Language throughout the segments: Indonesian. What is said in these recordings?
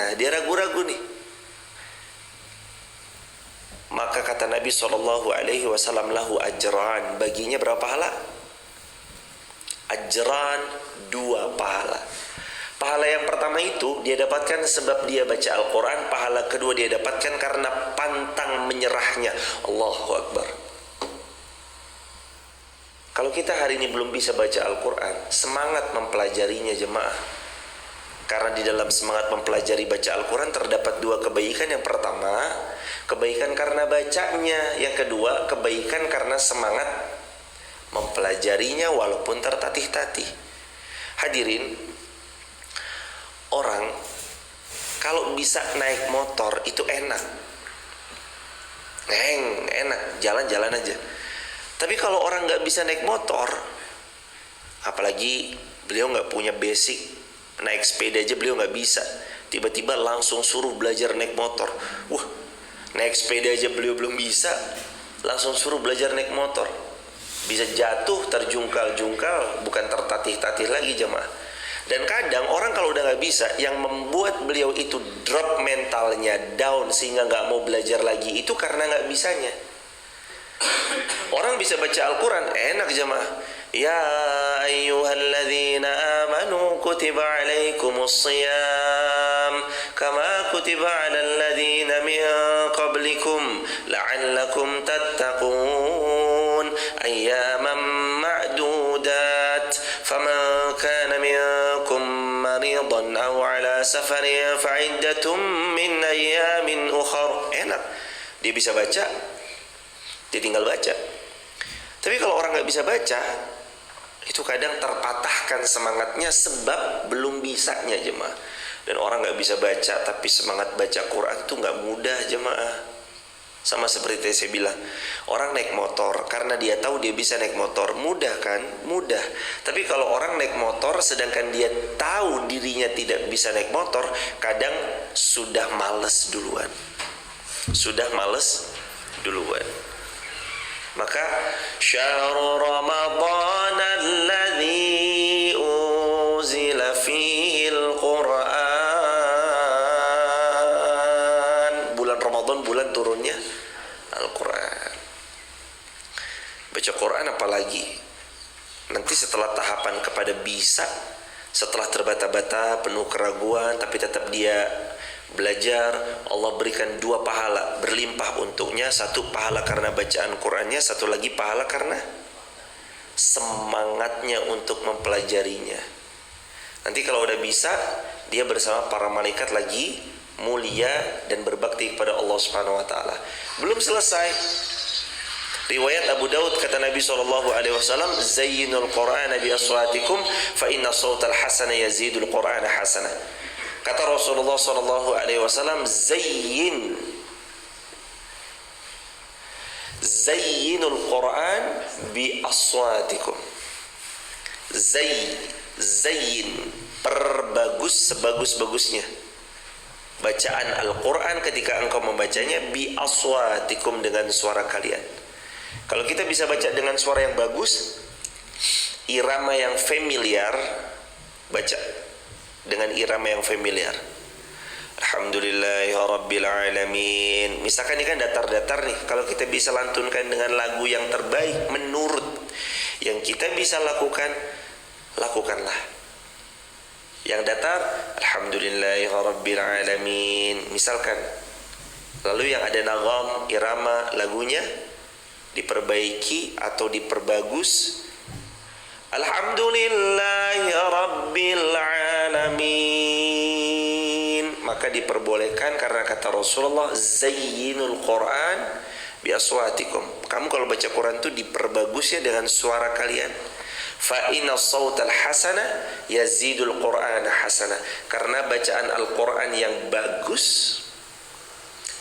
Nah, dia ragu-ragu nih. Maka kata Nabi SAW, lahu ajran, baginya berapa pahala? Ajran, 2 pahala. Pahala yang pertama itu dia dapatkan sebab dia baca Al-Quran. Pahala kedua dia dapatkan karena pantang menyerahnya. Allahu Akbar. Kalau kita hari ini belum bisa baca Al-Quran, semangat mempelajarinya jemaah. Karena di dalam semangat mempelajari baca Al-Quran terdapat 2 kebaikan. Yang pertama, kebaikan karena bacanya. Yang kedua, kebaikan karena semangat mempelajarinya walaupun tertatih-tatih. Hadirin, orang kalau bisa naik motor itu enak. Enak, jalan-jalan aja. Tapi kalau orang gak bisa naik motor, apalagi beliau gak punya basic naik sepeda aja beliau nggak bisa, tiba-tiba langsung suruh belajar naik motor. Wah, naik sepeda aja beliau belum bisa, langsung suruh belajar naik motor. Bisa jatuh, terjungkal-jungkal, bukan tertatih-tatih lagi jemaah. Dan kadang orang kalau udah nggak bisa, yang membuat beliau itu drop mentalnya, down, sehingga nggak mau belajar lagi, itu karena nggak bisanya. Orang bisa baca Al-Quran enak jemaah. Ya ayyuhalladzina amanu kutiba alaikumus shiyam kama kutiba alal ladzina min qablikum la'allakum tattaqun ayyaman ma'dudat faman kana minkum maridan aw ala safarin fa'iddatum min ayyamin ukhar. Enak, dia bisa baca, dia tinggal baca. Tapi kalau orang nggak bisa baca, itu kadang terpatahkan semangatnya sebab belum bisanya jemaah. Dan orang nggak bisa baca tapi semangat baca Quran itu nggak mudah jemaah. Sama seperti saya bilang, orang naik motor karena dia tahu dia bisa naik motor, mudah kan? Mudah. Tapi kalau orang naik motor sedangkan dia tahu dirinya tidak bisa naik motor, kadang sudah males duluan. Maka syahrul Ramadan alladzi unzila fihi al-Quran. Bulan Ramadan bulan turunnya Al-Quran. Baca Quran apalagi nanti setelah tahapan kepada bisa, setelah terbata-bata penuh keraguan tapi tetap dia belajar, Allah berikan 2 pahala berlimpah untuknya. 1 pahala karena bacaan Qurannya, 1 lagi pahala karena semangatnya untuk mempelajarinya. Nanti kalau udah bisa, dia bersama para malaikat lagi mulia dan berbakti kepada Allah Subhanahu wa taala. Belum selesai. Riwayat Abu Daud kata Nabi SAW, zayyinul Qur'ana bi aswatikum fa inna sawtal hasana yazidul Qur'ana hasana. Kata Rasulullah SAW, zayyinul Quran bi aswatikum. Zayyin, perbagus sebagus-bagusnya bacaan Al-Quran ketika engkau membacanya, bi aswatikum, dengan suara kalian. Kalau kita bisa baca dengan suara yang bagus, irama yang familiar, baca dengan irama yang familiar. Alhamdulillahirabbil alamin. Misalkan ini kan datar-datar nih, kalau kita bisa lantunkan dengan lagu yang terbaik menurut yang kita bisa lakukan, lakukanlah. Yang datar, Alhamdulillahirabbil alamin misalkan. Lalu yang ada nagam, irama lagunya diperbaiki atau diperbagus, Alhamdulillahirabbil alamin, maka diperbolehkan karena kata Rasulullah, zayyinul Quran bi aswatikum. Kamu kalau baca Quran itu diperbagus ya dengan suara kalian. Fa inna sautal hasana yazidul Qur'ana hasana. Karena bacaan Al-Quran yang bagus,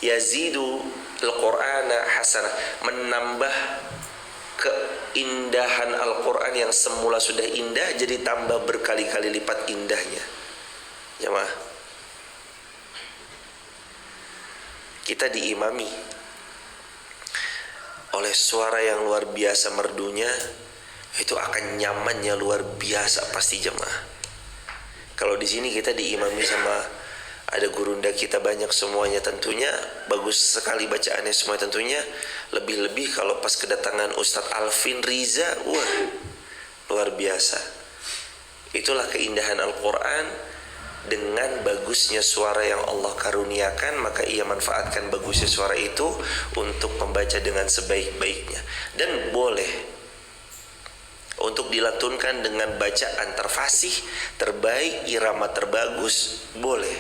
yazidu Al-Qur'ana hasanah, menambah keindahan Al-Quran yang semula sudah indah jadi tambah berkali-kali lipat indahnya. Jemaah, kita diimami oleh suara yang luar biasa merdunya, itu akan nyamannya luar biasa pasti jemaah. Kalau di sini kita diimami sama ada guru ketika kita banyak semuanya tentunya bagus sekali bacaannya semua tentunya, lebih-lebih kalau pas kedatangan Ustadz Alvin Riza, wah luar biasa. Itulah keindahan Al-Quran. Dengan bagusnya suara yang Allah karuniakan, maka ia manfaatkan bagusnya suara itu untuk membaca dengan sebaik-baiknya. Dan boleh untuk dilantunkan dengan bacaan terfasih, terbaik, irama terbagus, boleh.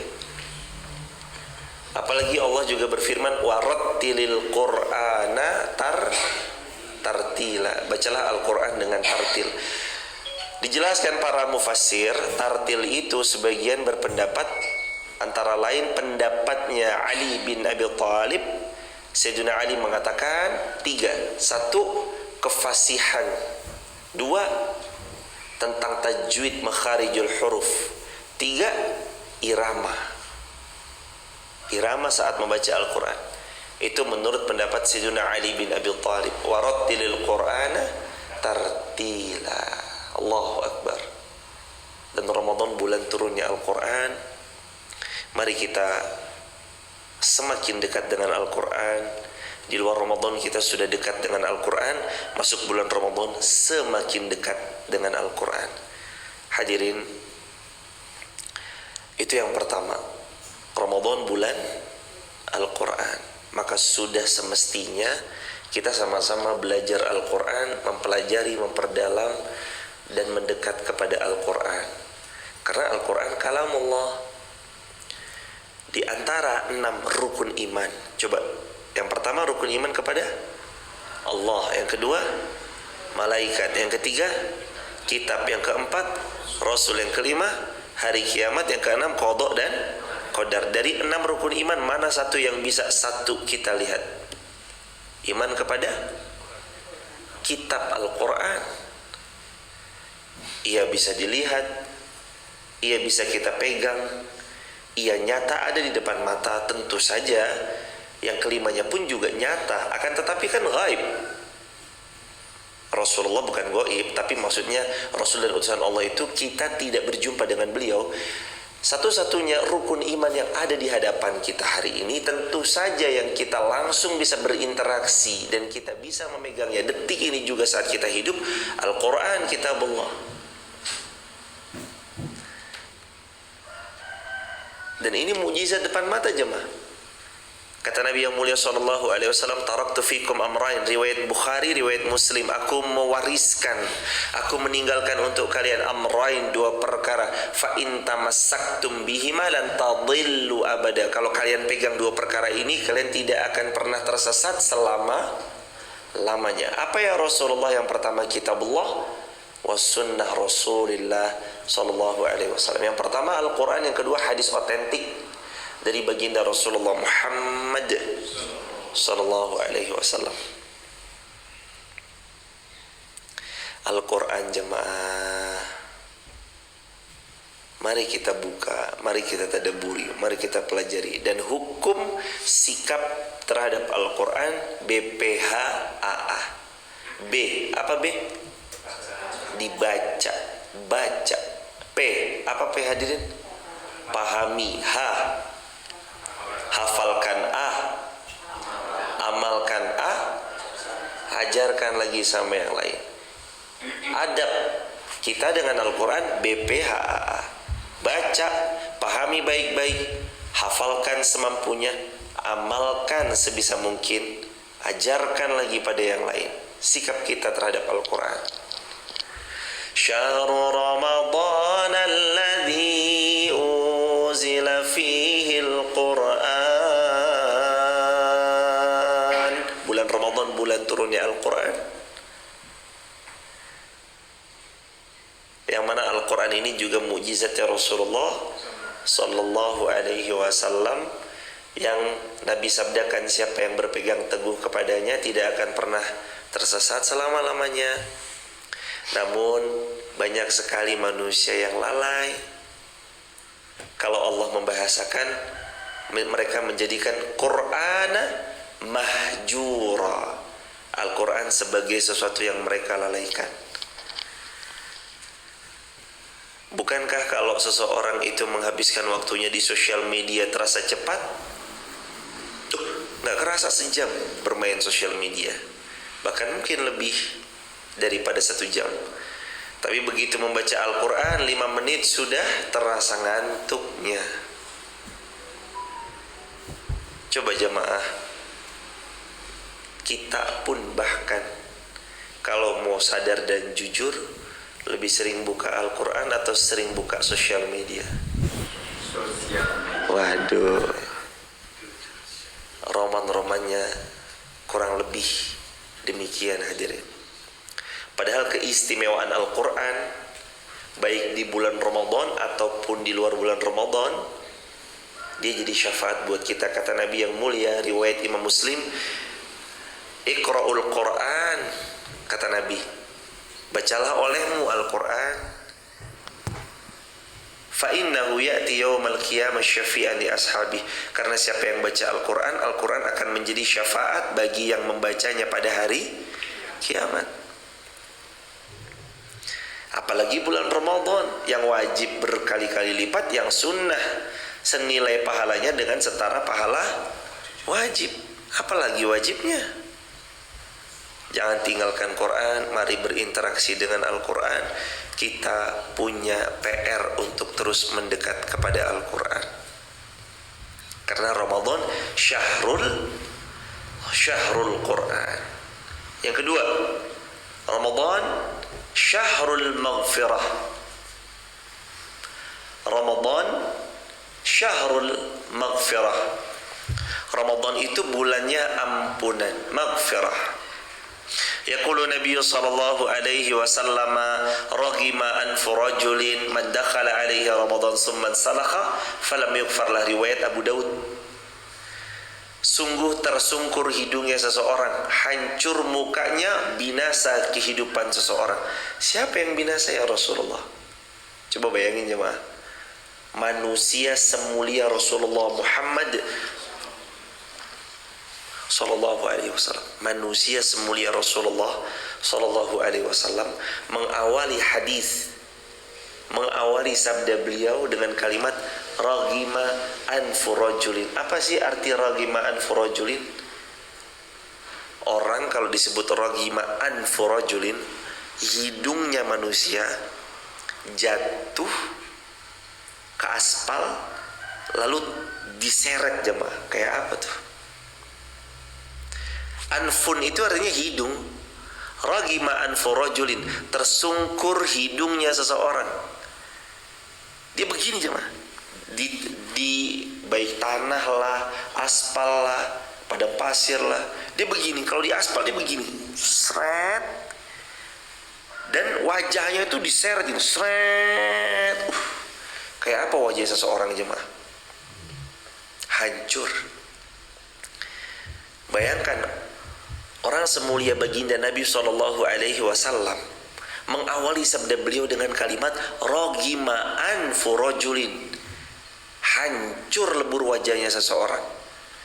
Apalagi Allah juga berfirman, warattilil qur'ana tartila. Bacalah Al-Quran dengan tartil. Dijelaskan para mufassir, tartil itu sebagian berpendapat, antara lain pendapatnya Ali bin Abi Thalib. Sayyidina Ali mengatakan 3. 1. Kefasihan. 2. Tentang tajwid makharijul huruf. 3. Irama. Irama saat membaca Al-Quran. Itu menurut pendapat Sayyidina Ali bin Abi Thalib. Warattilil Qur'ana tartila. Allahu Akbar. Dan Ramadan bulan turunnya Al-Quran. Mari kita semakin dekat dengan Al-Quran. Di luar Ramadan kita sudah dekat dengan Al-Quran, masuk bulan Ramadan semakin dekat dengan Al-Quran. Hadirin, itu yang pertama. Ramadan bulan Al-Quran. Maka sudah semestinya kita sama-sama belajar Al-Quran, mempelajari, memperdalam, dan mendekat kepada Al-Quran. Karena Al-Quran kalamullah. Di antara 6 rukun iman, coba, yang pertama rukun iman kepada Allah, yang kedua malaikat, yang ketiga kitab, yang keempat Rasul, yang kelima hari kiamat, yang keenam qada dan qadar. Dari 6 rukun iman, mana satu yang bisa satu kita lihat? Iman kepada kitab Al-Quran. Ia bisa dilihat, ia bisa kita pegang, ia nyata ada di depan mata, tentu saja. Yang kelimanya pun juga nyata, akan tetapi kan gaib. Rasulullah bukan gaib, tapi maksudnya Rasul dan utusan Allah itu kita tidak berjumpa dengan beliau. Satu-satunya rukun iman yang ada di hadapan kita hari ini, tentu saja yang kita langsung bisa berinteraksi dan kita bisa memegangnya detik ini juga saat kita hidup, Al-Quran, kitabullah. Dan ini mukjizat depan mata jemaah. Kata Nabi yang mulia sallallahu alaihi wasallam, taraktu fikum amrain, riwayat Bukhari, riwayat Muslim, aku mewariskan, aku meninggalkan untuk kalian amrain, 2 perkara, fa in tamassaktum bihima lan tadillu abada. Kalau kalian pegang 2 perkara ini, kalian tidak akan pernah tersesat selama-lamanya. Apa ya Rasulullah? Yang pertama kitabullah was sunnah Rasulullah sallallahu alaihi wasallam. Yang pertama Al-Quran, yang kedua hadis otentik dari baginda Rasulullah Muhammad sallallahu alaihi wasallam. Al-Quran jemaah, mari kita buka, mari kita tadabburi, mari kita pelajari. Dan hukum sikap terhadap Al-Quran BPHAA. B, apa B? Dibaca, baca. P, apa P hadirin? Pahami. H, hafalkan. A, amalkan. A, ajarkan lagi sama yang lain. Adab kita dengan Al-Quran BPHAA. Baca, pahami baik-baik, hafalkan semampunya, amalkan sebisa mungkin, ajarkan lagi pada yang lain. Sikap kita terhadap Al-Quran. Syahrul Ramadan alladzi unzila fihi Al-Quran. Bulan Ramadan, bulan turunnya Al-Quran. Yang mana Al-Quran ini juga mukjizatnya Rasulullah sallallahu alaihi wasallam, yang Nabi sabdakan siapa yang berpegang teguh kepadanya tidak akan pernah tersesat selama-lamanya. Namun banyak sekali manusia yang lalai. Kalau Allah membahasakan, mereka menjadikan Qur'ana mahjura, Al-Quran sebagai sesuatu yang mereka lalaikan. Bukankah kalau seseorang itu menghabiskan waktunya di sosial media terasa cepat? Tuh, gak kerasa sejam bermain sosial media. Bahkan mungkin lebih daripada 1 jam. Tapi begitu membaca Al-Quran 5 menit sudah terasa ngantuknya. Coba jamaah, kita pun bahkan kalau mau sadar dan jujur, lebih sering buka Al-Quran atau sering buka sosial media? Waduh, roman-romannya kurang lebih demikian hadirin. Padahal keistimewaan Al-Quran, baik di bulan Ramadan ataupun di luar bulan Ramadan, dia jadi syafaat buat kita. Kata Nabi yang mulia, riwayat Imam Muslim, Iqra'ul Quran, kata Nabi, bacalah olehmu Al-Quran, fa innahu ya'ti yawmal qiyamah syafi'an li ashabi, karena siapa yang baca Al-Quran, Al-Quran akan menjadi syafaat bagi yang membacanya pada hari kiamat. Apalagi bulan Ramadan yang wajib berkali-kali lipat, yang sunnah senilai pahalanya dengan setara pahala wajib. Apalagi wajibnya. Jangan tinggalkan Quran, mari berinteraksi dengan Al-Quran. Kita punya PR untuk terus mendekat kepada Al-Quran. Karena Ramadan syahrul Quran. Yang kedua, Ramadan syahrul maghfirah. Ramadan syahrul maghfirah. Ramadan itu bulannya ampunan, maghfirah. Yaqulu Nabi sallallahu alaihi wasallam, raghima anfu rajulin man dakhala alaihi Ramadan summa salakha falam yughfar lah, riwayat Abu Daud. Sungguh tersungkur hidungnya seseorang, hancur mukanya, binasa kehidupan seseorang. Siapa yang binasa ya Rasulullah? Coba bayangin jemaah, manusia semulia Rasulullah Muhammad sallallahu alaihi wasallam, manusia semulia Rasulullah sallallahu alaihi wasallam mengawali hadis, mengawali sabda beliau dengan kalimat raghima anfu rajulin. Apa sih arti raghima anfu rajulin? Orang kalau disebut raghima anfu rajulin, hidungnya manusia jatuh ke aspal lalu diseret jemaah. Kayak apa tuh? Anfun itu artinya hidung. Raghima anfu rajulin, tersungkur hidungnya seseorang. Dia begini jemaah, di baik tanah lah, aspal lah, pada pasir lah, dia begini. Kalau di aspal dia begini, seret, dan wajahnya itu diseret ini, seret. Kayak apa wajah seseorang jemaah? Hancur. Bayangkan orang semulia baginda Nabi sallallahu alaihi wasallam mengawali sabda beliau dengan kalimat raghima anfu rajulin, hancur lebur wajahnya seseorang,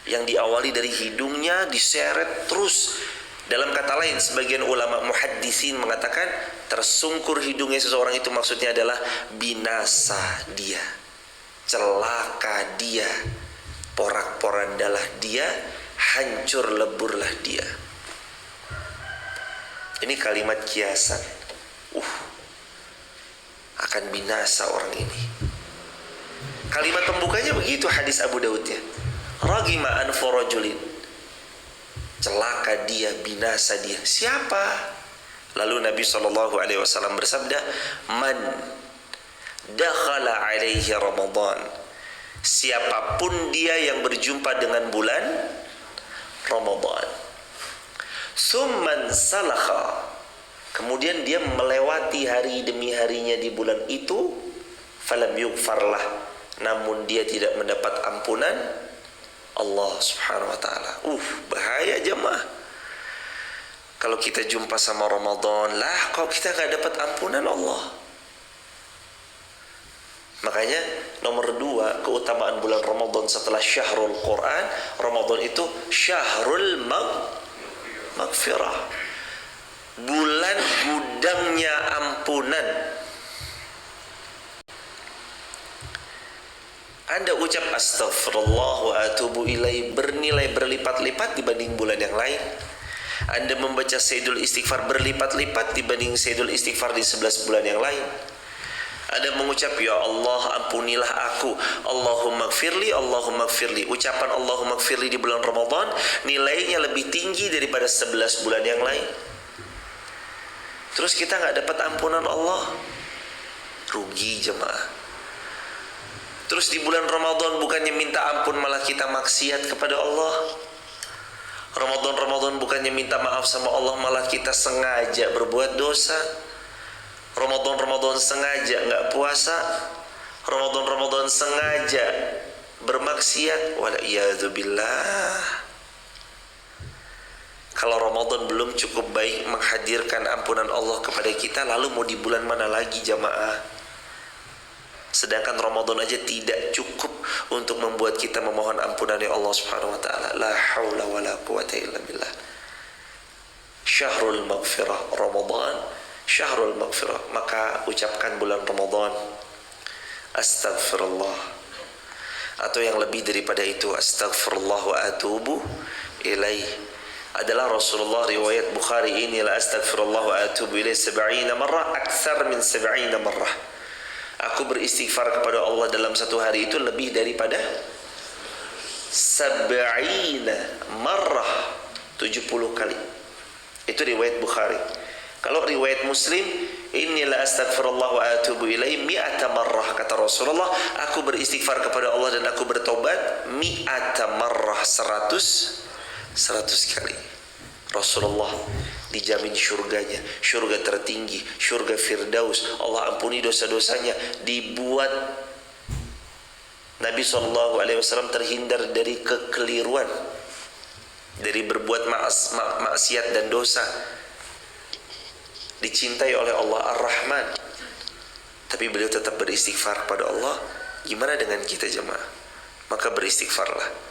yang diawali dari hidungnya diseret terus. Dalam kata lain, sebagian ulama muhaddisin mengatakan tersungkur hidungnya seseorang itu maksudnya adalah binasa dia, celaka dia, porak-porandalah dia, hancur leburlah dia. Ini kalimat kiasan. Akan binasa orang ini. Kalimat pembukanya begitu hadis Abu Daudnya. Raghima anfu rajulin, celaka dia, binasa dia. Siapa? Lalu Nabi SAW bersabda, man dakhala alaihi Ramadan, siapapun dia yang berjumpa dengan bulan Ramadan, summan salakha, kemudian dia melewati hari demi harinya di bulan itu, falam yughfarlah, namun dia tidak mendapat ampunan Allah subhanahu wa ta'ala. Bahaya jemaah. Kalau kita jumpa sama Ramadan, lah kok kita gak dapat ampunan Allah. Makanya nomor 2 keutamaan bulan Ramadan setelah syahrul Quran, Ramadan itu syahrul maghfirah, bulan gudangnya ampunan. Anda ucap astaghfirullah wa atubu ilaih bernilai berlipat-lipat dibanding bulan yang lain. Anda membaca Sayyidul Istighfar berlipat-lipat dibanding Sayyidul Istighfar di 11 bulan yang lain. Anda mengucap ya Allah ampunilah aku, Allahumma gfirli, Allahumma gfirli. Ucapan Allahumma gfirli di bulan Ramadan nilainya lebih tinggi daripada 11 bulan yang lain. Terus kita gak dapat ampunan Allah, rugi jemaah. Terus di bulan Ramadan bukannya minta ampun malah kita maksiat kepada Allah. Ramadan bukannya minta maaf sama Allah malah kita sengaja berbuat dosa. Ramadan sengaja nggak puasa. Ramadan sengaja bermaksiat. Wala'iyadzubillah. Kalau Ramadan belum cukup baik menghadirkan ampunan Allah kepada kita, lalu mau di bulan mana lagi jamaah? Sedangkan Ramadan aja tidak cukup untuk membuat kita memohon ampunan ya Allah Subhanahu wa taala. La haula wala quwata illa billah. Syahrul maghfirah, Ramadan syahrul maghfirah. Maka ucapkan bulan Ramadan astaghfirullah. Atau yang lebih daripada itu, astaghfirullah wa atubu ilaih. Adalah Rasulullah, riwayat Bukhari ini, la astaghfirullah wa atubu ilaih 70 marrah, aktsar min 70 marrah. Aku beristighfar kepada Allah dalam satu hari itu lebih daripada 70 marrah, 70 kali. Itu riwayat Bukhari. Kalau riwayat Muslim, inilah astaghfirullah wa atubu ilaih mi'ata marrah, kata Rasulullah, aku beristighfar kepada Allah dan aku bertobat mi'ata marrah, 100 kali. Rasulullah dijamin syurganya, syurga tertinggi, syurga Firdaus. Allah ampuni dosa-dosanya. Dibuat Nabi SAW terhindar dari kekeliruan, dari berbuat maksiat dan dosa. Dicintai oleh Allah Ar-Rahman, tapi beliau tetap beristighfar kepada Allah. Gimana dengan kita jemaah? Maka beristighfarlah.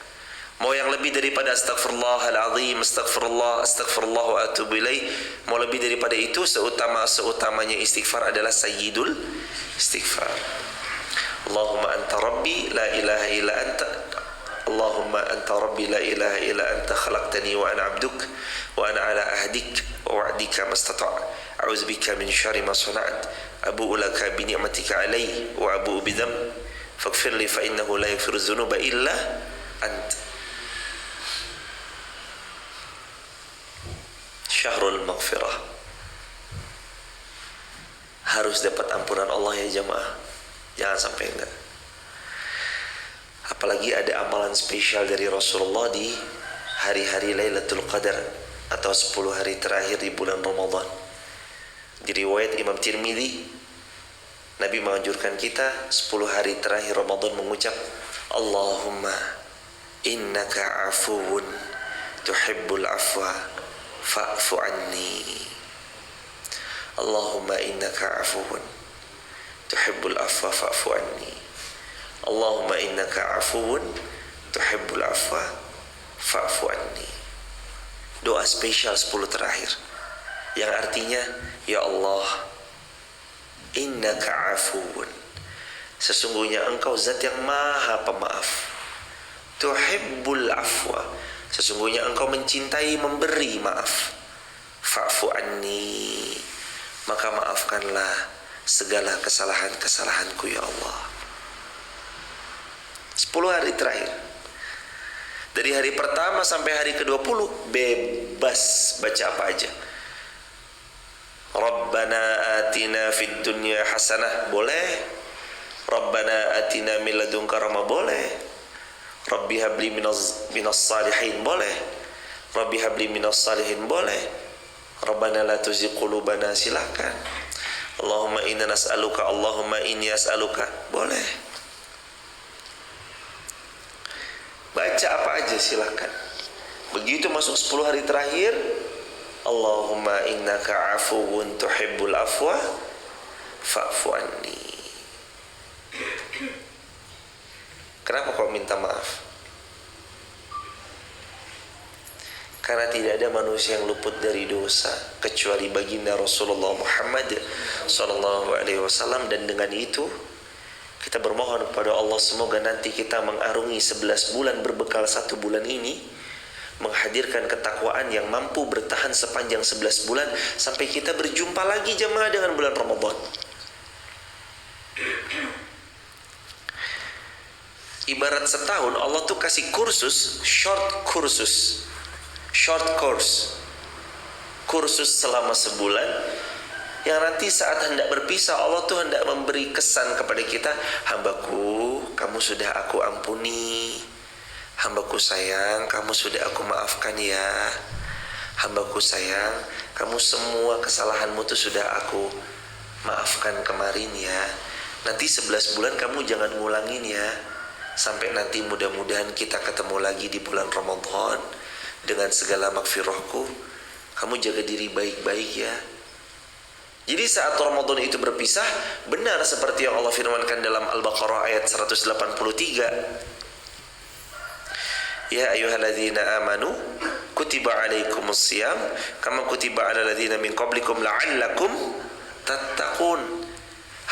Mau yang lebih daripada astaghfirullahaladzim, astaghfirullah wa atubu ilaih, mau lebih daripada itu, seutamanya istighfar adalah sayyidul istighfar. Allahumma anta rabbi la ilaha illa anta, Allahumma anta rabbi la ilaha illa anta, khalaqtani wa ana abduk wa ana ala ahdik wa wa'dika mastata', a'udzu bika min syarri ma sana'at, abu'u laka bi ni'matika alayya wa abu'u bi dhanbi faghfir li fa innahu la yaghfiru dzunuba illa anta. Syahrul maghfirah. Harus dapat ampunan Allah ya jemaah. Jangan sampai enggak. Apalagi ada amalan spesial dari Rasulullah di hari-hari Lailatul Qadar atau 10 hari terakhir di bulan Ramadan. Di riwayat Imam Tirmidzi, Nabi menganjurkan kita 10 hari terakhir Ramadan mengucap Allahumma innaka afuwun tuhibbul afwa fa'fu anni. Allahumma innaka afuwun tuhibbul afwa fa'fu anni. Allahumma innaka afuwun tuhibbul afwa fa'fu anni. Doa spesial 10 terakhir yang artinya, ya Allah, innaka afuwun, sesungguhnya engkau zat yang maha pemaaf, tuhibbul afwa, sesungguhnya engkau mencintai memberi maaf, fa'fu anni, maka maafkanlah segala kesalahan-kesalahanku ya Allah. 10 hari terakhir, dari hari pertama sampai hari ke-20 bebas baca apa aja. Rabbana atina fid dunya hasanah, boleh. Rabbana atina min ladunka rahmah, boleh. Rabbi habli minas salihin, boleh. Rabbi habli minas salihin, boleh. Rabbana la tuzigh qulubana, silakan. Allahumma inna nas'aluka, Allahumma inni as'aluka, boleh. Baca apa aja silakan. Begitu masuk 10 hari terakhir, Allahumma innaka afuwun tuhibbul afwa fa'fu anni. Kenapa kau minta maaf? Karena tidak ada manusia yang luput dari dosa kecuali baginda Rasulullah Muhammad sallallahu alaihi wasallam, dan dengan itu kita Kita bermohon kepada Allah semoga nanti kita mengarungi 11 bulan berbekal 1 bulan ini, menghadirkan ketakwaan yang mampu bertahan sepanjang 11 bulan sampai kita berjumpa lagi jemaah dengan bulan Ramadan. Ibarat setahun Allah tuh kasih short course, kursus selama sebulan, yang nanti saat hendak berpisah Allah tuh hendak memberi kesan kepada kita, hambaku, kamu sudah aku ampuni, hambaku sayang, kamu sudah aku maafkan ya, hambaku sayang, kamu semua kesalahanmu tuh sudah aku maafkan kemarin ya, nanti 11 bulan kamu jangan ngulangin ya, sampai nanti mudah-mudahan kita ketemu lagi di bulan Ramadan dengan segala makfirahku, kamu jaga diri baik-baik ya. Jadi saat Ramadan itu berpisah, benar seperti yang Allah firmankan dalam Al-Baqarah ayat 180. Ya ayyuhalladzina amanu kutiba alaikumusiyam kama kutiba alal ladzina min qablikum la'allakum tattaqun.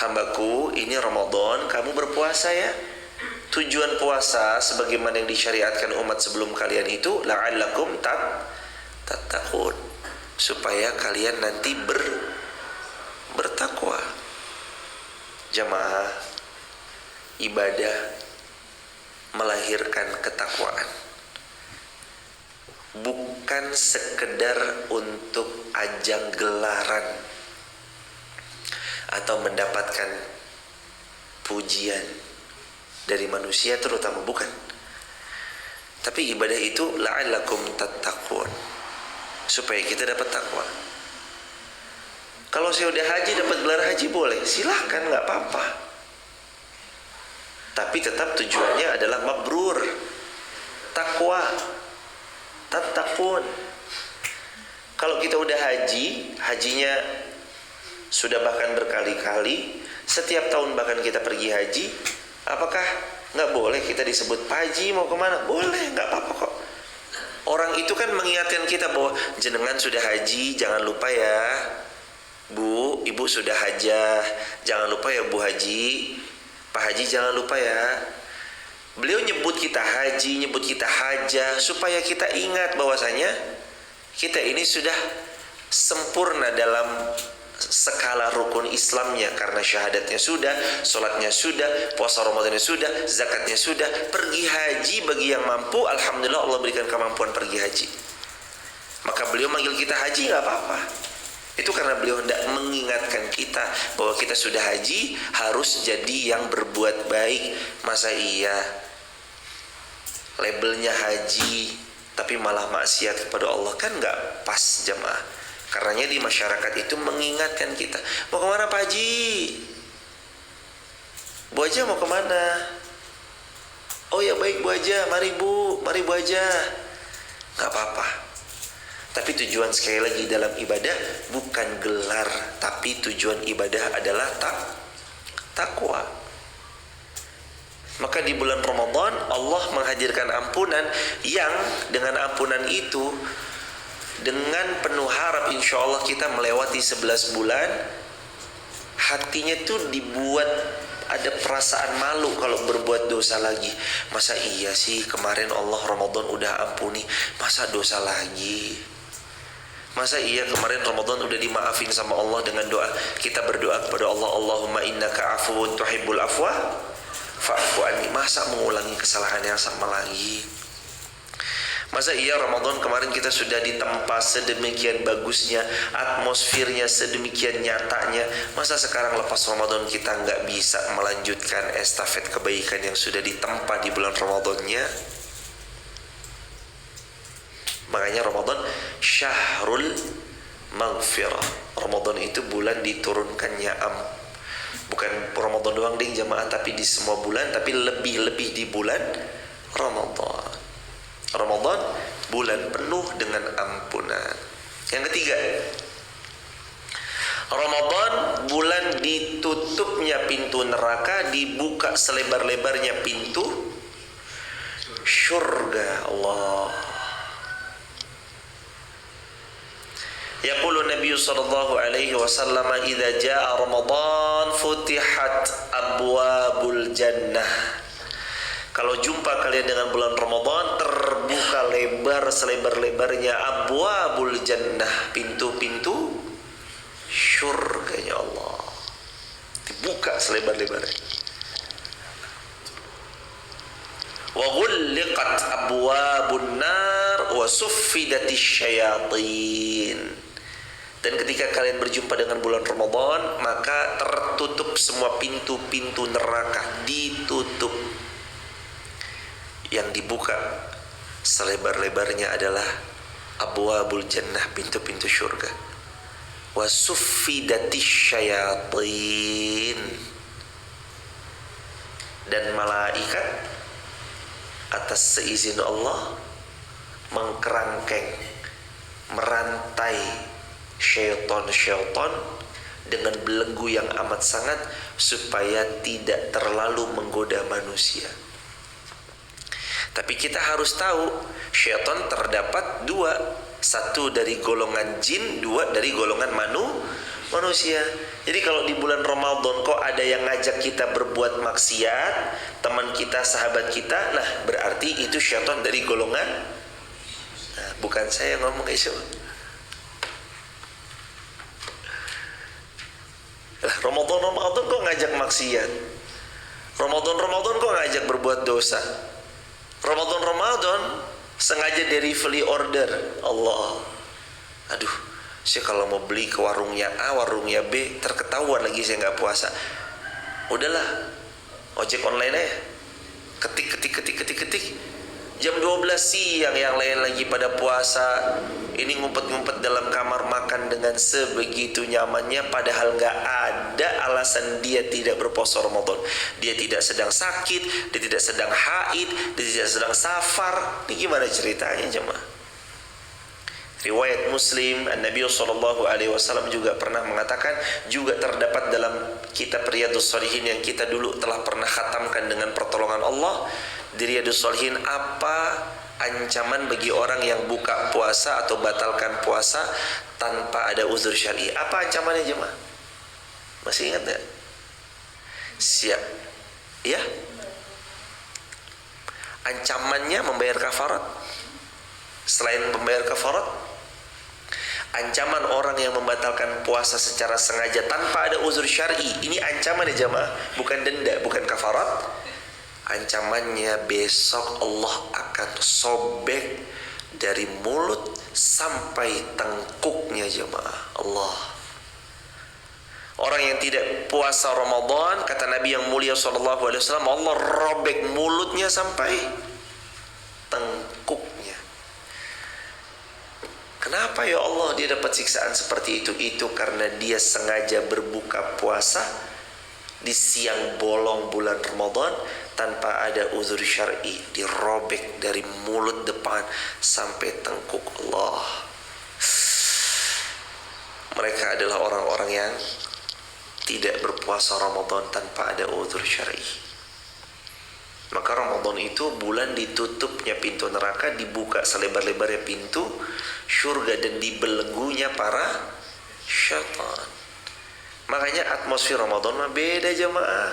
Hambaku, ini Ramadan kamu berpuasa ya. Tujuan puasa sebagaimana yang disyariatkan umat sebelum kalian itu la'allakum tattaqun, supaya kalian nanti bertakwa. Jamaah, ibadah melahirkan ketakwaan, bukan sekedar untuk ajang gelaran atau mendapatkan pujian dari manusia terutama, bukan. Tapi ibadah itu la'allakum tattaqun, supaya kita dapat takwa. Kalau saya udah haji dapat gelar haji boleh, silahkan, nggak apa-apa. Tapi tetap tujuannya adalah mabrur, takwa, tattaqun. Kalau kita udah haji, hajinya sudah bahkan berkali-kali, setiap tahun bahkan kita pergi haji, apakah nggak boleh kita disebut Pak Haji mau kemana? Boleh, nggak apa-apa kok. Orang itu kan mengingatkan kita bahwa jenengan sudah haji, jangan lupa ya. Bu, ibu sudah hajah, jangan lupa ya Bu Haji, Pak Haji jangan lupa ya. Beliau nyebut kita haji, nyebut kita hajah, supaya kita ingat bahwasanya kita ini sudah sempurna dalam skala rukun Islamnya, karena syahadatnya sudah, sholatnya sudah, puasa Ramadannya sudah, zakatnya sudah, pergi haji bagi yang mampu, alhamdulillah Allah berikan kemampuan pergi haji. Maka beliau manggil kita haji nggak apa-apa. Itu karena beliau hendak mengingatkan kita bahwa kita sudah haji harus jadi yang berbuat baik. Masa iya labelnya haji tapi malah maksiat kepada Allah, kan nggak pas jemaah. Karenanya di masyarakat itu mengingatkan kita, mau kemana Pak Haji? Bu Haja mau kemana? Oh ya baik Bu Haja, mari Bu Haja. Nggak apa-apa. Tapi tujuan sekali lagi dalam ibadah bukan gelar, tapi tujuan ibadah adalah takwa. Maka di bulan Ramadan Allah menghadirkan ampunan, yang dengan ampunan itu, dengan penuh harap insya Allah kita melewati 11 bulan, hatinya tuh dibuat ada perasaan malu kalau berbuat dosa lagi. Masa iya sih kemarin Allah Ramadan udah ampuni, masa dosa lagi? Masa iya kemarin Ramadan udah dimaafin sama Allah dengan doa, kita berdoa kepada Allah, Allahumma innaka afuwun tuhibbul afwa fa'fu anni. Masa mengulangi kesalahan yang sama lagi? Masa iya Ramadan kemarin kita sudah ditempa sedemikian bagusnya, atmosfernya sedemikian nyatanya, masa sekarang lepas Ramadan kita nggak bisa melanjutkan estafet kebaikan yang sudah ditempa di bulan Ramadannya? Makanya Ramadan syahrul maghfirah. Ramadan itu bulan diturunkannya bukan Ramadan doang ding jamaah, tapi di semua bulan, tapi lebih-lebih di bulan Ramadan. Ramadan bulan penuh dengan ampunan. Yang ketiga, Ramadan bulan ditutupnya pintu neraka, dibuka selebar-lebarnya pintu surga Allah. Yaqulu Nabi sallallahu alaihi wasallam, "Idza jaa Ramadan futihat abwabul jannah." Kalau jumpa kalian dengan bulan Ramadan, terbuka lebar selebar-lebarnya abwabul jannah, pintu-pintu syurganya Allah. Dibuka selebar-lebarnya. Wa ghulliqat abwabun nar wa suffidatis syayatin. Dan ketika kalian berjumpa dengan bulan Ramadan, maka tertutup semua pintu-pintu neraka, ditutup. Yang dibuka selebar-lebarnya adalah abwabul jannah, pintu-pintu syurga. Wa suffidatis syayatin. Dan malaikat atas seizin Allah mengkerangkeng, merantai syaitan-syaitan dengan belenggu yang amat sangat supaya tidak terlalu menggoda manusia. Tapi kita harus tahu syaitan terdapat dua, satu dari golongan jin, dua dari golongan manusia. Jadi kalau di bulan Ramadan kok ada yang ngajak kita berbuat maksiat, teman kita, sahabat kita, nah berarti itu syaitan dari golongan, nah, bukan saya ngomong guys. Ramadan kok ngajak maksiat, Ramadan kok ngajak berbuat dosa, Ramadan sengaja delivery order Allah. Aduh, saya kalau mau beli ke warungnya A, warungnya B, terketahuan lagi saya nggak puasa. Udahlah, ojek online aja. Ketik. Jam 12 siang yang lain lagi pada puasa. Ini ngumpet-ngumpet dalam kamar makan dengan sebegitu nyamannya, padahal nggak ada alasan dia tidak berpuasa Ramadan. Dia tidak sedang sakit, dia tidak sedang haid, dia tidak sedang safar. Ini gimana ceritanya jemaah? Riwayat Muslim, Nabi sallallahu alaihi wasallam juga pernah mengatakan, juga terdapat dalam kitab Riyadhus Shalihin yang kita dulu telah pernah khatamkan dengan pertolongan Allah. Di Riyadhus Shalihin, apa ancaman bagi orang yang buka puasa atau batalkan puasa tanpa ada uzur syar'i? Apa ancamannya jemaah? Masih ingat enggak? Siap. Ya? Ancamannya membayar kafarat. Selain membayar kafarat, ancaman orang yang membatalkan puasa secara sengaja tanpa ada uzur syar'i, ini ancaman ya jamaah, bukan denda, bukan kafarat. Ancamannya besok Allah akan sobek dari mulut sampai tengkuknya jamaah. Allah. Orang yang tidak puasa Ramadan, kata Nabi yang mulia sallallahu alaihi wasallam, Allah robek mulutnya sampai tengkuknya. Kenapa ya Allah dia dapat siksaan seperti itu? Itu karena dia sengaja berbuka puasa di siang bolong bulan Ramadan tanpa ada uzur syar'i, dirobek dari mulut depan sampai tengkuk Allah. Mereka adalah orang-orang yang tidak berpuasa Ramadan tanpa ada uzur syar'i. Maka Ramadan itu bulan ditutupnya pintu neraka, dibuka selebar-lebarnya pintu syurga dan dibelenggunya para syaitan. Makanya atmosfer Ramadan mah beda jemaah.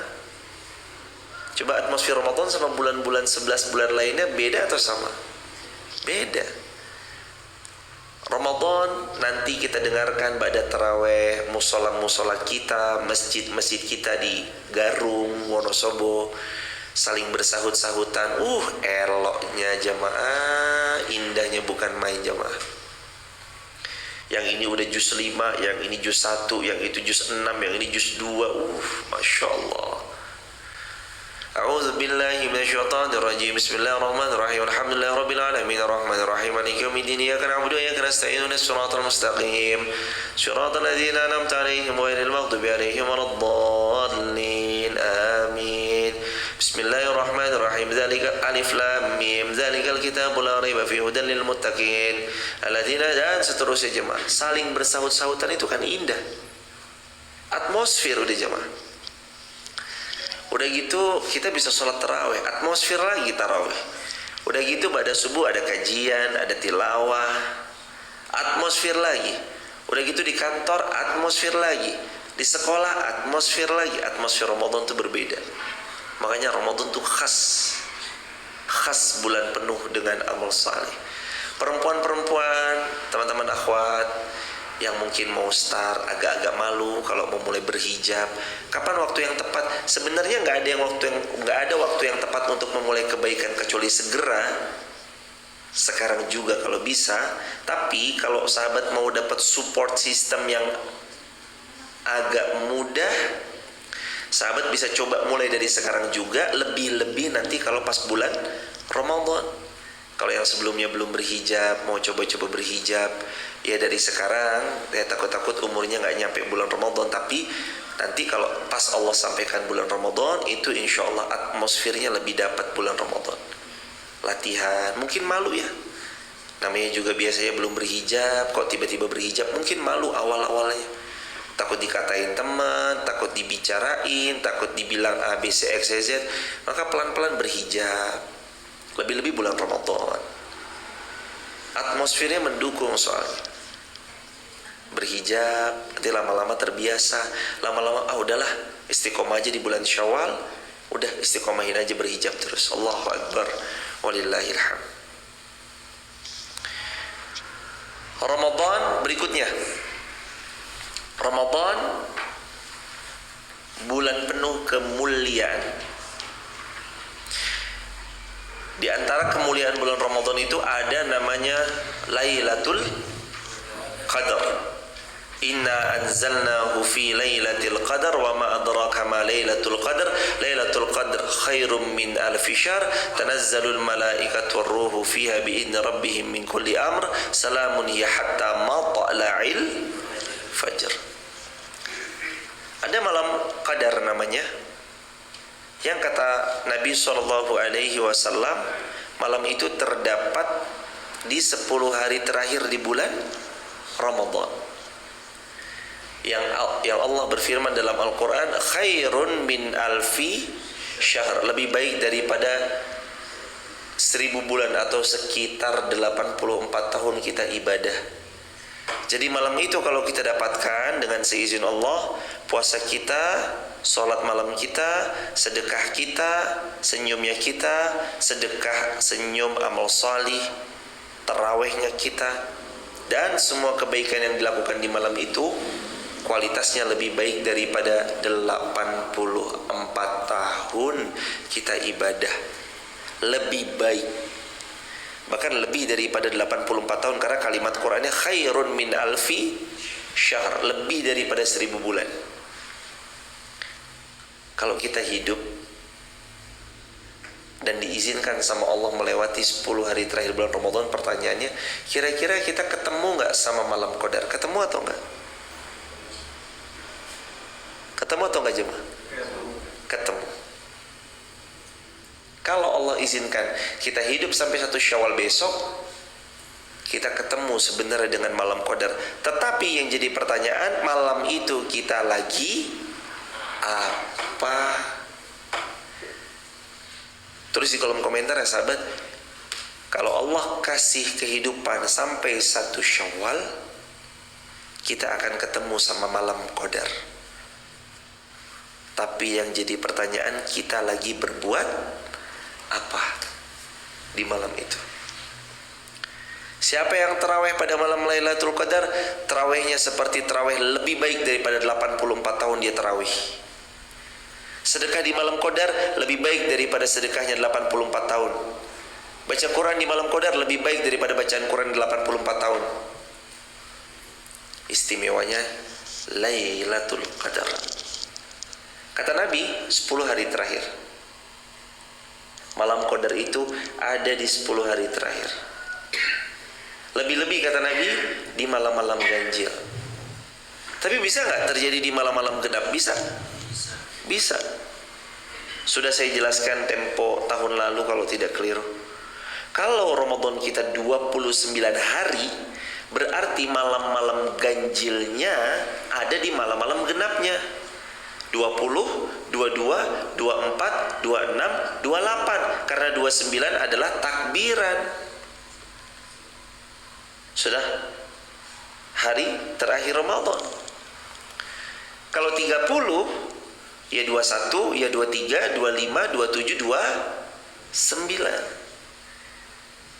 Coba atmosfer Ramadan sama bulan-bulan 11 bulan lainnya beda atau sama? Beda. Ramadan nanti kita dengarkan ba'da taraweh, musola-musola kita, masjid-masjid kita di Garung, Wonosobo saling bersahut-sahutan. Eloknya jamaah, indahnya bukan main jamaah. Yang ini udah juz 5, yang ini juz 1, yang itu juz 6, yang ini juz 2. Masya Allah. A'udzu billahi minasyaitonir rajim. Bismillahirrahmanirrahim. Alhamdulillahi rabbil alamin arrahmanir rahim maliki yaumiddin. Iyyaka na'budu wa iyyaka nasta'in. Ihdinas siratal mustaqim. Shiratal ladzina an'amta 'alaihim ghairil maghdubi 'alaihim waladdallin. Amin. Bismillahirrahmanirrahim. Dzalika alif lam mim. Dzalikal kitabu la raiba fihi hudan lil muttaqin. Alladzina, dan seterusnya jemaah. Saling bersahut-sahutan itu kan indah. Atmosfer udah jemaah. Udah gitu kita bisa sholat tarawih, atmosfer lagi tarawih. Udah gitu pada subuh ada kajian, ada tilawah, atmosfer lagi. Udah gitu di kantor atmosfer lagi, di sekolah atmosfer lagi. Atmosfer Ramadan itu berbeda. Makanya Ramadan itu khas bulan penuh dengan amal saleh. Perempuan-perempuan, teman-teman akhwat yang mungkin mau start agak-agak malu kalau mau mulai berhijab, kapan waktu yang tepat? Sebenarnya nggak ada waktu yang tepat untuk memulai kebaikan kecuali segera. Sekarang juga kalau bisa. Tapi kalau sahabat mau dapat support system yang agak mudah, sahabat bisa coba mulai dari sekarang juga. Lebih-lebih nanti kalau pas bulan Ramadan. Kalau yang sebelumnya belum berhijab, mau coba-coba berhijab, ya dari sekarang. Ya takut-takut umurnya nggak nyampe bulan Ramadan. Tapi nanti kalau pas Allah sampaikan bulan Ramadan, itu insya Allah atmosfernya lebih dapat bulan Ramadan. Latihan, mungkin malu ya, namanya juga biasanya belum berhijab, kok tiba-tiba berhijab, mungkin malu awal-awalnya, takut dikatain teman, takut dibicarain, takut dibilang A, B, C, X, Y, Z. Maka pelan-pelan berhijab, lebih-lebih bulan Ramadan, atmosfernya mendukung. Soalnya berhijab, nanti lama-lama terbiasa, lama-lama udahlah istiqomah aja di bulan Syawal, udah istiqomahin aja berhijab terus. Allahu Akbar, walillahilhamd. Ramadan berikutnya, Ramadan bulan penuh kemuliaan. Di antara kemuliaan bulan Ramadan itu ada namanya Lailatul Qadar. Inna anzalnahu fi lailatul qadar wa ma adraka ma lailatul qadar. Lailatul qadar khairum min alfi syahr. Tanazzalul malaikatu warruhu fiha biidzni rabbihim min kulli amr. Salamun hiya hatta matla'il fajr. Ada malam qadar namanya, yang kata Nabi SAW, malam itu terdapat di 10 hari terakhir di bulan Ramadan. Yang Allah berfirman dalam Al-Quran, khairun min alfi syahr, lebih baik daripada 1000 bulan atau sekitar 84 tahun kita ibadah. Jadi malam itu kalau kita dapatkan dengan seizin Allah, puasa kita, sholat malam kita, sedekah kita, senyumnya kita, sedekah, senyum, amal salih, tarawehnya kita, dan semua kebaikan yang dilakukan di malam itu kualitasnya lebih baik daripada 84 tahun kita ibadah. Lebih baik, bahkan lebih daripada 84 tahun, karena kalimat Qur'annya khairun min alfi syahr, lebih daripada 1000 bulan. Kalau kita hidup dan diizinkan sama Allah melewati 10 hari terakhir bulan Ramadan, pertanyaannya, kira-kira kita ketemu nggak sama malam Qadar? Ketemu atau enggak? Ketemu atau enggak jemaah? Ketemu. Kalau Allah izinkan kita hidup sampai 1 Syawal besok, kita ketemu sebenarnya dengan malam Qadar. Tetapi yang jadi pertanyaan, malam itu kita lagi apa? Tulis di kolom komentar ya sahabat. Kalau Allah kasih kehidupan sampai 1 Syawal, kita akan ketemu sama malam Qadar. Tapi yang jadi pertanyaan, kita lagi berbuat apa di malam itu? Siapa yang tarawih pada malam Lailatul Qadar, tarawihnya seperti tarawih lebih baik daripada 84 tahun dia tarawih. Sedekah di malam Qadar lebih baik daripada sedekahnya 84 tahun. Baca Quran di malam Qadar lebih baik daripada bacaan Quran 84 tahun. Istimewanya Lailatul Qadar. Kata Nabi, 10 hari terakhir. Malam Qadar itu ada di 10 hari terakhir. Lebih-lebih kata Nabi, di malam-malam ganjil. Tapi bisa nggak terjadi di malam-malam genap? Bisa. Bisa. Sudah saya jelaskan tempo tahun lalu kalau tidak keliru. Kalau Ramadan kita 29 hari, berarti malam-malam ganjilnya ada di malam-malam genapnya. 20, 22, 24, 26, 28. Karena 29 adalah takbiran. Sudah? hari terakhir Ramadan. Kalau 30 ya 21, ya 23, 25, 27, 29.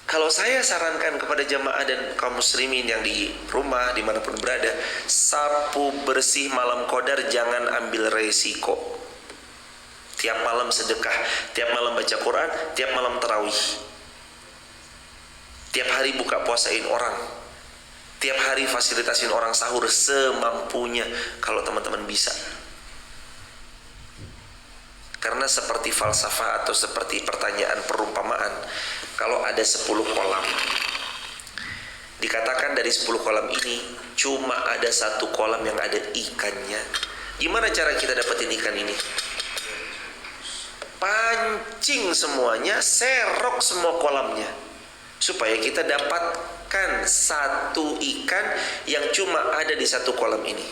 Kalau saya sarankan kepada jamaah dan kaum muslimin yang di rumah dimanapun berada, sapu bersih malam Qadar, jangan ambil resiko. Tiap malam sedekah, tiap malam baca Quran, tiap malam tarawih, tiap hari buka puasain orang, tiap hari fasilitasin orang sahur semampunya kalau teman-teman bisa. Karena seperti falsafah atau seperti pertanyaan perumpamaan, kalau ada 10 kolam, dikatakan dari 10 kolam ini cuma ada 1 kolam yang ada ikannya. Gimana cara kita dapetin ikan ini? Pancing semuanya, serok semua kolamnya, supaya kita dapatkan 1 ikan yang cuma ada di 1 kolam ini.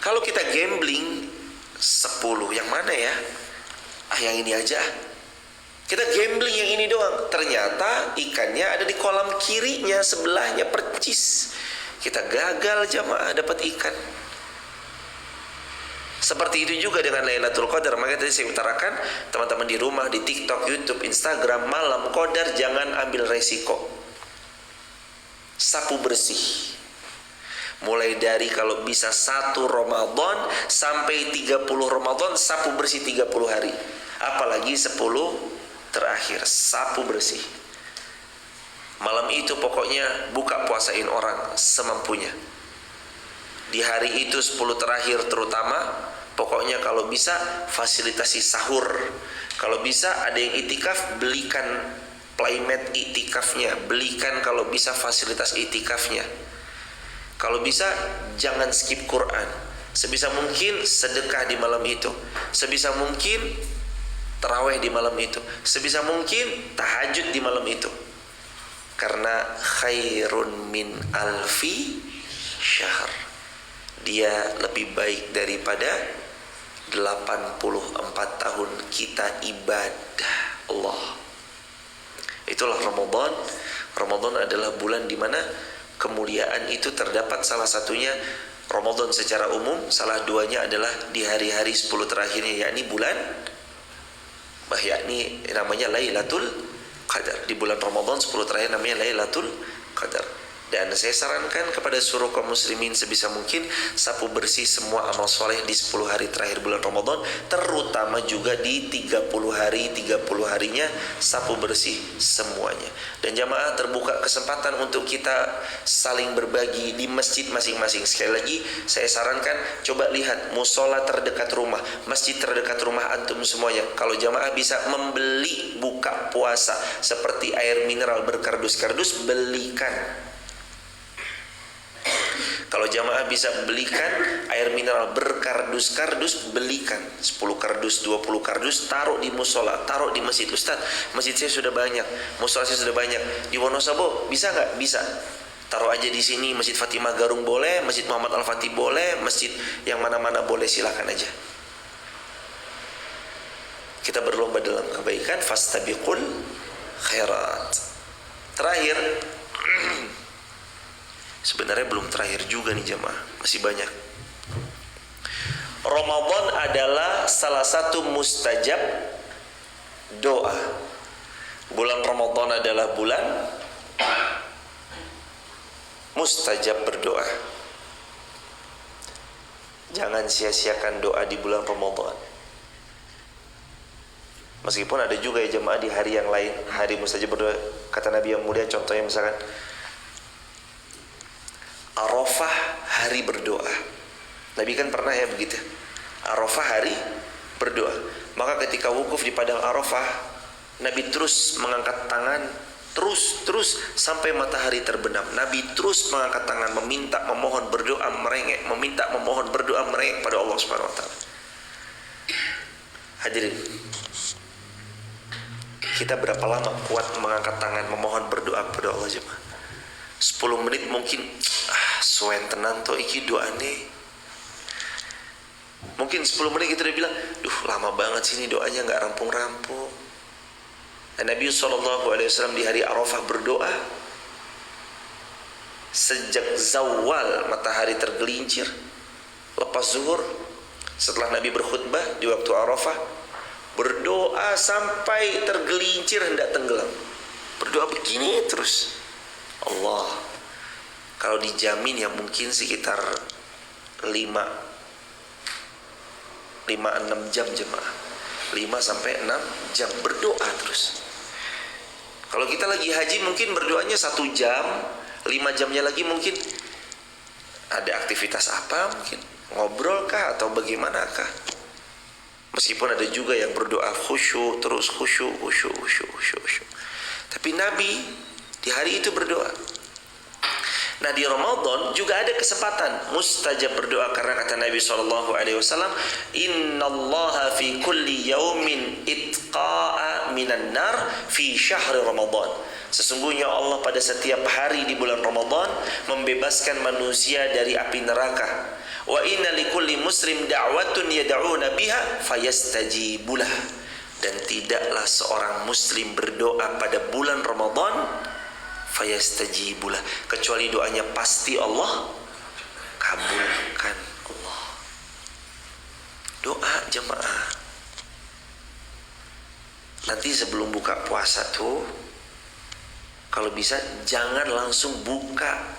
Kalau kita gambling 10, yang mana ya? Yang ini aja. Kita gambling yang ini doang. Ternyata ikannya ada di kolam kirinya, sebelahnya percis. Kita gagal jamaah dapat ikan. Seperti itu juga dengan Lailatul Qadar. Makanya tadi saya utarakan, teman-teman di rumah, di TikTok, YouTube, Instagram, malam Qadar jangan ambil resiko. Sapu bersih. Mulai dari kalau bisa 1 Ramadan sampai 30 Ramadan, sapu bersih 30 hari. Apalagi 10 terakhir, sapu bersih. Malam itu pokoknya buka puasain orang semampunya. Di hari itu 10 terakhir terutama, pokoknya kalau bisa fasilitasi sahur. Kalau bisa ada yang itikaf, belikan playmat itikafnya, belikan kalau bisa fasilitas itikafnya. Kalau bisa jangan skip Quran. Sebisa mungkin sedekah di malam itu. Sebisa mungkin tarawih di malam itu. Sebisa mungkin tahajud di malam itu. Karena khairun min alfi syahr. Dia lebih baik daripada 84 tahun kita ibadah Allah. Itulah Ramadan. Ramadan adalah bulan di mana kemuliaan itu terdapat. Salah satunya Ramadan secara umum, salah duanya adalah di hari-hari 10 terakhirnya, yakni bulan, yakni namanya Lailatul Qadar. Di bulan Ramadan 10 terakhir namanya Lailatul Qadar. Dan saya sarankan kepada seluruh kaum muslimin sebisa mungkin sapu bersih semua amal soleh di 10 hari terakhir bulan Ramadan, terutama juga di 30 hari 30 harinya sapu bersih semuanya. Dan jamaah terbuka kesempatan untuk kita saling berbagi di masjid masing-masing. Sekali lagi saya sarankan, coba lihat musola terdekat rumah, masjid terdekat rumah antum semuanya. Kalau jamaah bisa membeli buka puasa seperti air mineral berkardus-kardus, belikan. Kalau jamaah bisa belikan air mineral berkardus-kardus, belikan 10 kardus, 20 kardus, taruh di musola, taruh di masjid. Ustaz, masjid saya sudah banyak, musola saya sudah banyak. Di Wonosobo bisa nggak? Bisa. Taruh aja di sini. Masjid Fatimah Garung boleh, Masjid Muhammad Al-Fatih boleh, masjid yang mana-mana boleh, silakan aja. Kita berlomba dalam kebaikan, fastabiqul khairat. Terakhir, sebenarnya belum terakhir juga nih jemaah, masih banyak. Ramadan adalah salah satu mustajab doa. Bulan Ramadan adalah bulan mustajab berdoa. Jangan sia-siakan doa di bulan Ramadan. Meskipun ada juga ya jemaah di hari yang lain, hari mustajab berdoa. Kata Nabi yang mulia, contohnya misalkan Arafah hari berdoa. Nabi kan pernah ya begitu. Arafah hari berdoa. Maka ketika wukuf di padang Arafah, Nabi terus mengangkat tangan, terus sampai matahari terbenam. Nabi terus mengangkat tangan, meminta, memohon, berdoa, merengek, meminta, memohon, berdoa, merengek pada Allah Subhanahu wa taala. Hadirin, kita berapa lama kuat mengangkat tangan, memohon, berdoa kepada Allah jemaah? 10 menit mungkin suwen tenan to iki doane. Mungkin 10 menit kita udah bilang, duh lama banget sih ini doanya, nggak rampung-rampung. Dan Nabi SAW di hari Arafah berdoa, sejak zawal matahari tergelincir lepas zuhur, setelah Nabi berkhutbah di waktu Arafah, berdoa sampai tergelincir hendak tenggelam. Berdoa begini terus. Allah, kalau dijamin ya mungkin sekitar 5-6 jam jemaah. 5 sampai 6 jam berdoa terus. Kalau kita lagi haji mungkin berdoanya 1 jam, 5 jamnya lagi mungkin ada aktivitas apa, mungkin ngobrol kah atau bagaimanakah. Meskipun ada juga yang berdoa khusyuk, terus khusyuk. Tapi Nabi di hari itu berdoa. Nah, di Ramadan juga ada kesempatan mustajab berdoa, karena kata Nabi SAW, innallaha fi kulli yaumin itqa'a minan nar fi syahri Ramadan. Sesungguhnya Allah pada setiap hari di bulan Ramadan membebaskan manusia dari api neraka. Wa inna likulli muslim da'watun yad'una biha fayastajibulah. Dan tidaklah seorang muslim berdoa pada bulan Ramadan fayastajibulah, kecuali doanya pasti Allah kabulkan. Allah, doa jemaah. Nanti sebelum buka puasa tuh, kalau bisa jangan langsung buka.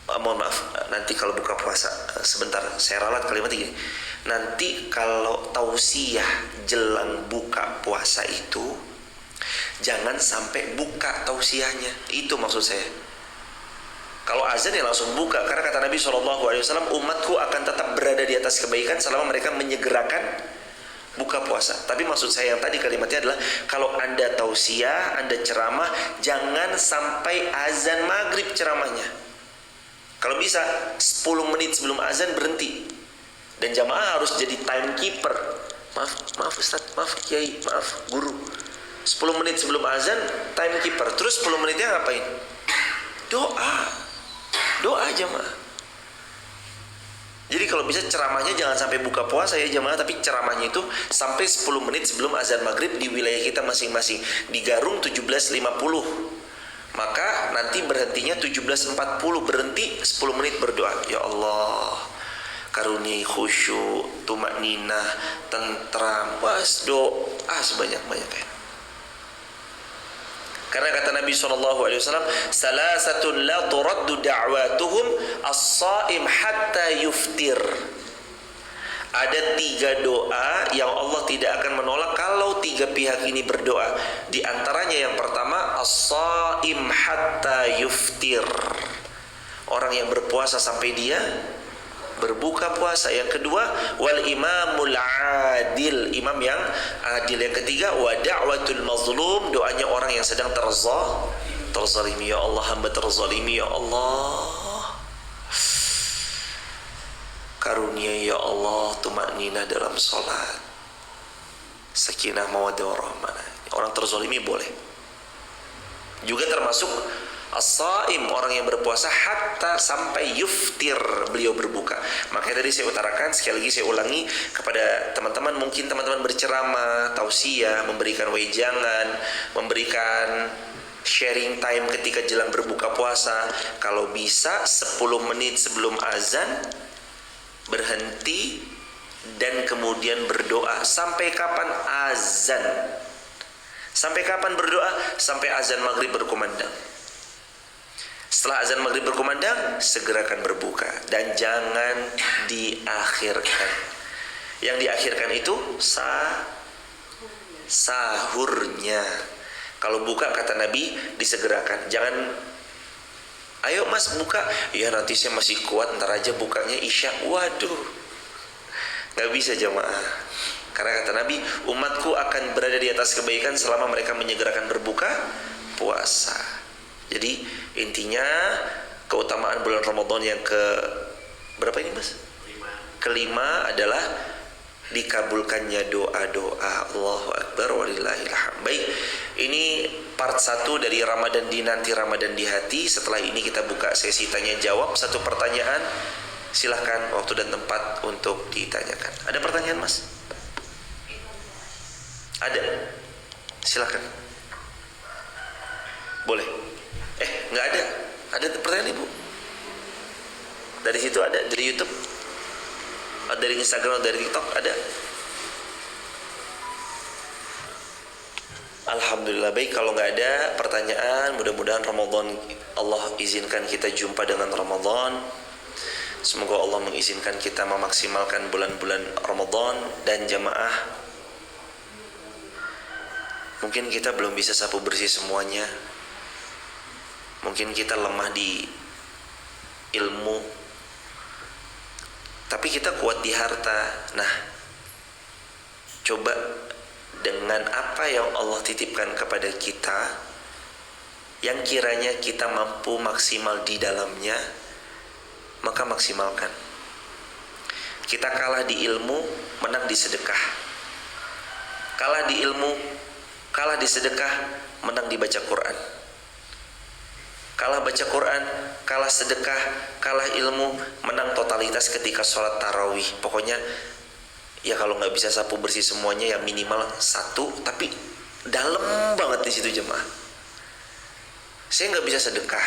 Mohon maaf, nanti kalau buka puasa, sebentar saya ralat kalimat ini. Nanti kalau tausiah jelang buka puasa itu, jangan sampai buka tausiahnya. Itu maksud saya. Kalau azan ya langsung buka, karena kata Nabi SAW, umatku akan tetap berada di atas kebaikan selama mereka menyegerakan buka puasa. Tapi maksud saya yang tadi kalimatnya adalah, kalau Anda tausiah, Anda ceramah, jangan sampai azan maghrib ceramahnya. Kalau bisa 10 menit sebelum azan berhenti. Dan jamaah harus jadi timekeeper. Maaf Ustaz, maaf Kiai, maaf guru. 10 menit sebelum azan timekeeper. Terus 10 menitnya ngapain? Doa jamaah. Jadi kalau bisa ceramahnya jangan sampai buka puasa ya jamaah, tapi ceramahnya itu sampai 10 menit sebelum azan maghrib di wilayah kita masing-masing. Di Garung 17.50, maka nanti berhentinya 17.40, berhenti 10 menit berdoa. Ya Allah, karuniai khusyuk, tumakninah, tentram, doa sebanyak-banyaknya. Karena kata Nabi SAW, salasatun la turaddu da'watuhum as-saim hatta yuftir. Ada 3 doa yang Allah tidak akan menolak kalau 3 pihak ini berdoa. Di antaranya yang pertama, as-saim hatta yuftir, orang yang berpuasa sampai dia berbuka puasa. Yang kedua, wal imamul adil, imam yang adil. Yang ketiga, wa da'watul mazlum, doanya orang yang sedang terzalimi. Ya Allah, hamba terzalimi, ya Allah, karunia ya Allah tumakninah dalam sholat, sakinah mawaddah warahmah. Orang terzalimi boleh. Juga termasuk as-saim, orang yang berpuasa hatta sampai yuftir, beliau berbuka. Makanya tadi saya utarakan, sekali lagi saya ulangi kepada teman-teman, mungkin teman-teman berceramah, tausiah, memberikan wejangan, memberikan sharing time ketika jelang berbuka puasa. Kalau bisa 10 menit sebelum azan berhenti dan kemudian berdoa. Sampai kapan azan? Sampai kapan berdoa? Sampai azan maghrib berkumandang. Setelah azan maghrib berkumandang, segerakan berbuka dan jangan diakhirkan. Yang diakhirkan itu sahurnya. Kalau buka kata Nabi disegerakan. Jangan, ayo mas buka, ya nanti saya masih kuat, ntar aja bukanya isya. Waduh, gak bisa jamaah. Karena kata Nabi, umatku akan berada di atas kebaikan selama mereka menyegerakan berbuka puasa. Jadi intinya keutamaan bulan Ramadan yang ke berapa ini mas? Kelima adalah dikabulkannya doa-doa. Allahu Akbar walillahil hamd. Baik, ini part 1 dari Ramadan dinanti, Ramadan di hati. Setelah ini kita buka sesi tanya jawab. 1 pertanyaan, silahkan waktu dan tempat untuk ditanyakan. Ada pertanyaan mas? Ada? Silahkan. Boleh. Nggak ada. Ada pertanyaan ibu? Dari situ ada, dari YouTube, dari Instagram, dari TikTok ada. Alhamdulillah, baik. Kalau nggak ada pertanyaan, mudah-mudahan Ramadan, Allah izinkan kita jumpa dengan Ramadan. Semoga Allah mengizinkan kita memaksimalkan bulan-bulan Ramadan. Dan jamaah, mungkin kita belum bisa sapu bersih semuanya. Mungkin kita lemah di ilmu, tapi kita kuat di harta. Nah, coba dengan apa yang Allah titipkan kepada kita, yang kiranya kita mampu maksimal di dalamnya, maka maksimalkan. Kita kalah di ilmu, menang di sedekah. Kalah di ilmu, kalah di sedekah, menang di baca Quran. Kalah baca Quran, kalah sedekah, kalah ilmu, menang totalitas ketika sholat tarawih. Pokoknya ya kalau nggak bisa sapu bersih semuanya, ya minimal satu, tapi dalam banget di situ jemaah. Saya nggak bisa sedekah,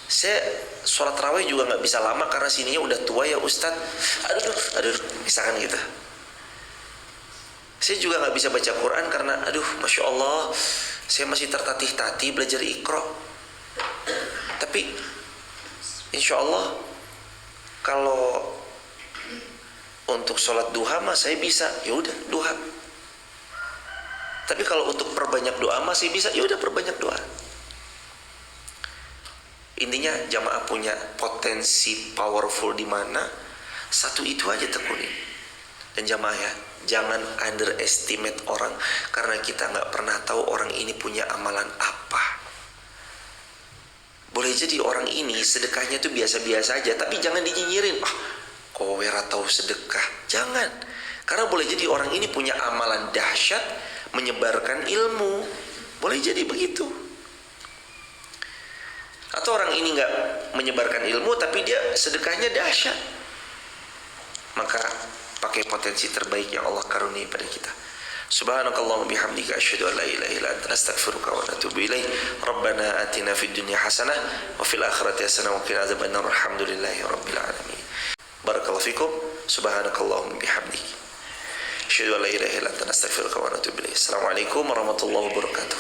saya sholat tarawih juga nggak bisa lama karena sininya udah tua ya Ustadz. Aduh, misalkan gitu. Saya juga nggak bisa baca Quran karena masya Allah, saya masih tertatih-tatih belajar Iqra. Tapi insya Allah kalau untuk sholat duha mah saya bisa, ya udah duha. Tapi kalau untuk perbanyak doa mah saya bisa, ya udah perbanyak doa. Intinya jamaah punya potensi powerful di mana, satu itu aja tekunin. Dan jamaah ya, jangan underestimate orang, karena kita nggak pernah tahu orang ini punya amalan apa. Boleh jadi orang ini sedekahnya tuh biasa-biasa aja, tapi jangan dinyinyirin. Kowe ra tau sedekah. Jangan. Karena boleh jadi orang ini punya amalan dahsyat, menyebarkan ilmu. Boleh jadi begitu. Atau orang ini nggak menyebarkan ilmu, tapi dia sedekahnya dahsyat. Maka pakai potensi terbaik yang Allah karuniai pada kita. Subhanakallahumma bihamdika asyhadu an la ilaha illa anta astaghfiruka wa atubu ilaik. Rabbana atina fid dunya hasanah wa fil akhirati hasanah wa qina adzabannar. Alhamdulillahi rabbil alamin. Barakallahu fikum. Subhanakallahumma bihamdik asyhadu an la ilaha illa anta astaghfiruka wa atubu ilaik. Assalamualaikum warahmatullahi wabarakatuh.